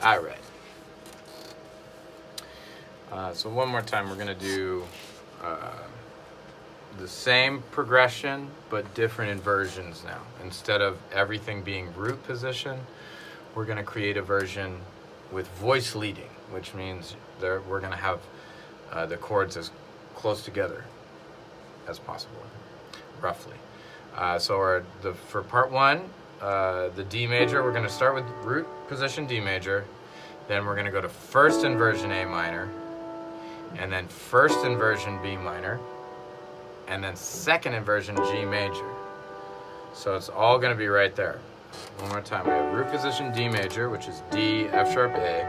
All right. So one more time, we're going to do the same progression, but different inversions now. Instead of everything being root position, we're going to create a version with voice leading, which means we're going to have the chords as close together as possible, roughly. So for part one, the D major, we're going to start with root position D major, then we're going to go to first inversion A minor, and then first inversion B minor, and then second inversion G major. So it's all going to be right there. One more time. We have root position D major, which is D, F sharp, A.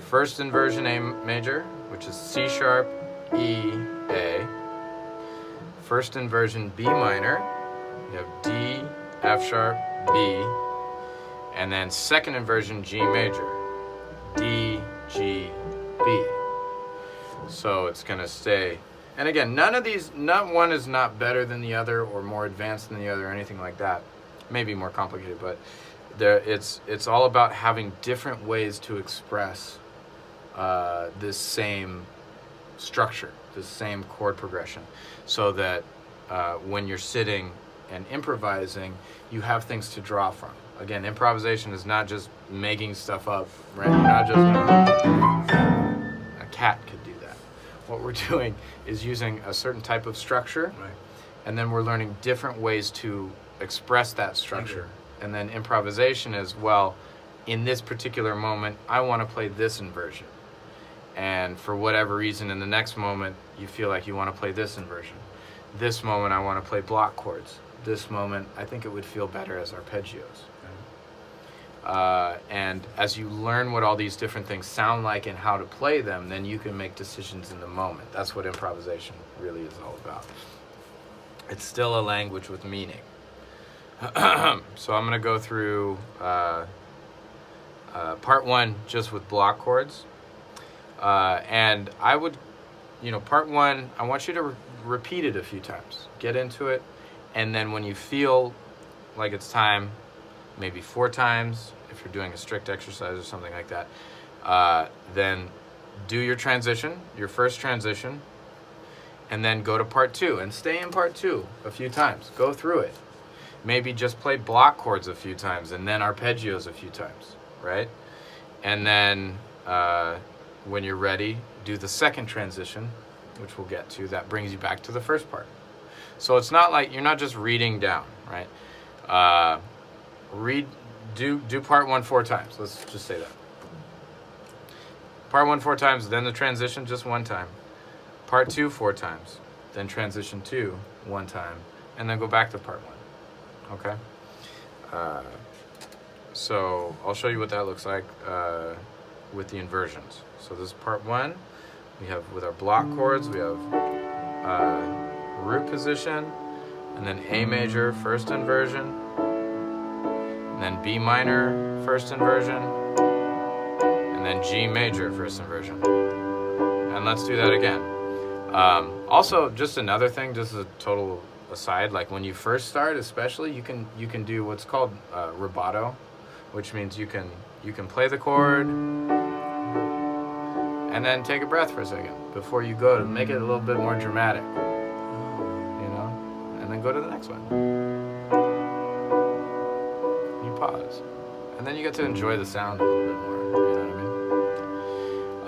First inversion A major, which is C sharp, E, A. First inversion B minor, you have D, F sharp, B. And then second inversion G major, D, G, B. So it's going to stay. And again, not one is not better than the other or more advanced than the other or anything like that. Maybe more complicated, but it's all about having different ways to express this same structure, this same chord progression, so that when you're sitting and improvising, you have things to draw from. Again, improvisation is not just making stuff up, right? You're not just a cat could do that. What we're doing is using a certain type of structure, right, and then we're learning different ways to express that structure. And then improvisation is, well, in this particular moment, I want to play this inversion. And for whatever reason, in the next moment, you feel like you want to play this inversion. This moment, I want to play block chords. This moment, I think it would feel better as arpeggios. And as you learn what all these different things sound like and how to play them, then you can make decisions in the moment. That's what improvisation really is all about. It's still a language with meaning. So I'm going to go through part one just with block chords. And I would, part one, I want you to repeat it a few times. Get into it. And then when you feel like it's time, maybe 4 times, if you're doing a strict exercise or something like that, then do your transition, your first transition, and then go to part 2 and stay in part 2 a few times. Go through it. Maybe just play block chords a few times and then arpeggios a few times, right? And then when you're ready, do the second transition, which we'll get to. That brings you back to the first part. So it's not like you're not just reading down, right? Do part 1 4 times. Let's just say that. Part 1 4 times, then the transition just 1 time. Part 2 4 times, then transition 2 1 time, and then go back to part 1. Okay? So I'll show you what that looks like with the inversions. So this is part 1. We have, with our block chords, we have root position, and then A major, first inversion, and then B minor, first inversion, and then G major, first inversion. And let's do that again. Also, just another thing, just a total aside, like when you first start, especially, you can do what's called rubato, which means you can play the chord and then take a breath for a second before you go to make it a little bit more dramatic, and then go to the next one. You pause, and then you get to enjoy the sound a little bit more. You know what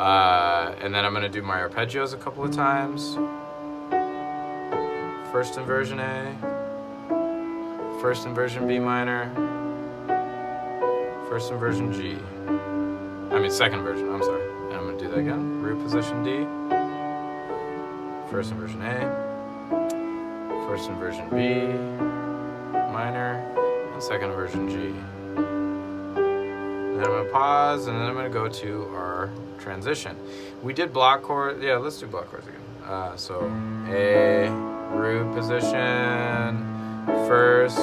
I mean? And then I'm gonna do my arpeggios a couple of times. First inversion A, first inversion B minor, first inversion G. Second inversion, I'm sorry. And I'm going to do that again. Root position D, first inversion A, first inversion B minor, and second inversion G. And then I'm going to pause, and then I'm going to go to our transition. We did block chords. Yeah, let's do block chords again. So A, root position, first,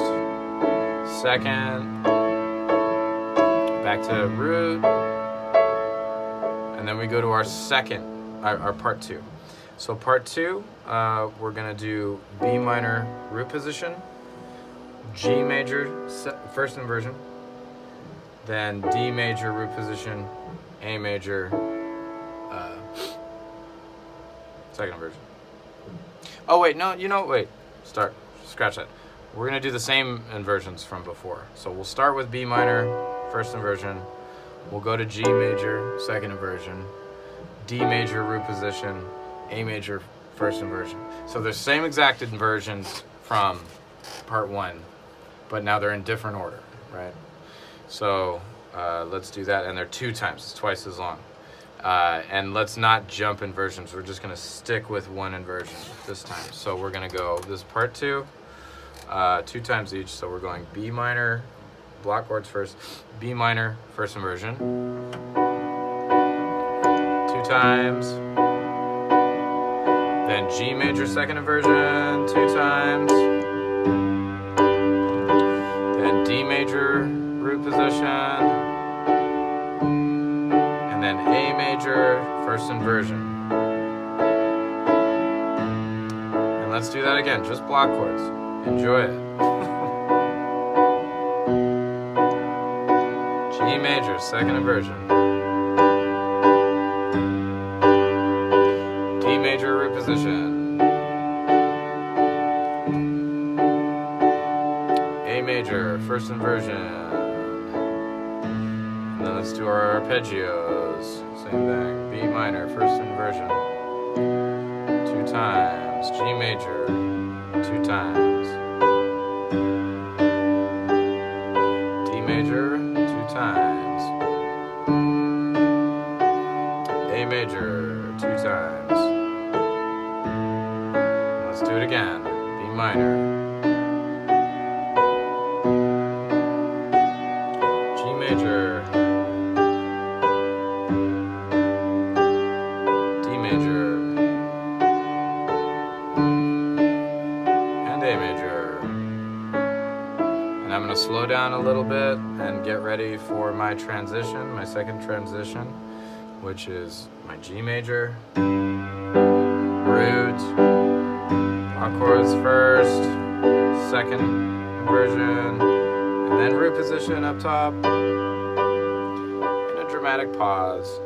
second, back to root, and then we go to our our part 2. So part 2, we're gonna do B minor root position, G major first inversion, then D major root position, A major, second inversion. Oh wait, no, wait, scratch that. We're gonna do the same inversions from before. So we'll start with B minor, first inversion. We'll go to G major, second inversion, D major root position, A major, first inversion. So they're same exact inversions from part one, but now they're in different order, right? So let's do that, and they're 2 times, it's twice as long. And let's not jump inversions, we're just gonna stick with one inversion this time. So we're gonna go, this is part 2, 2 times each, so we're going B minor, block chords first, B minor, first inversion, 2 times, then G major, second inversion, 2 times, then D major, root position, and then A major, first inversion. And let's do that again, just block chords. Enjoy it. G major, second inversion. D major, root position. A major, first inversion. And then let's do our arpeggios. Same thing. B minor, first inversion. 2 times. G major, 2 times. D major, 2 times. A major, 2 times. Let's do it again. B minor. G major. D major. And A major. And I'm going to slow down a little bit and get ready for my transition, my second transition, which is my G major, root, block chords first, second inversion, and then root position up top, and a dramatic pause.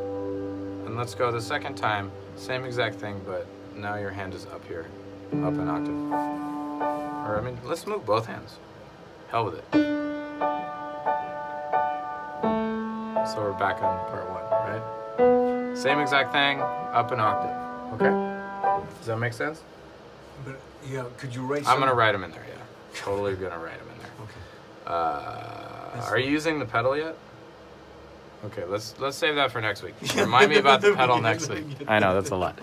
And let's go the second time, same exact thing, but now your hand is up here, up an octave. Or I mean, let's move both hands. Hell with it. So we're back on part 1, right? Same exact thing, up an octave. Okay? Does that make sense? But yeah, could you write? I'm gonna write them in there. Yeah, totally gonna write them in there. Okay. Are you using the pedal yet? Okay, let's save that for next week. Remind me about the pedal next week. I know that's a lot.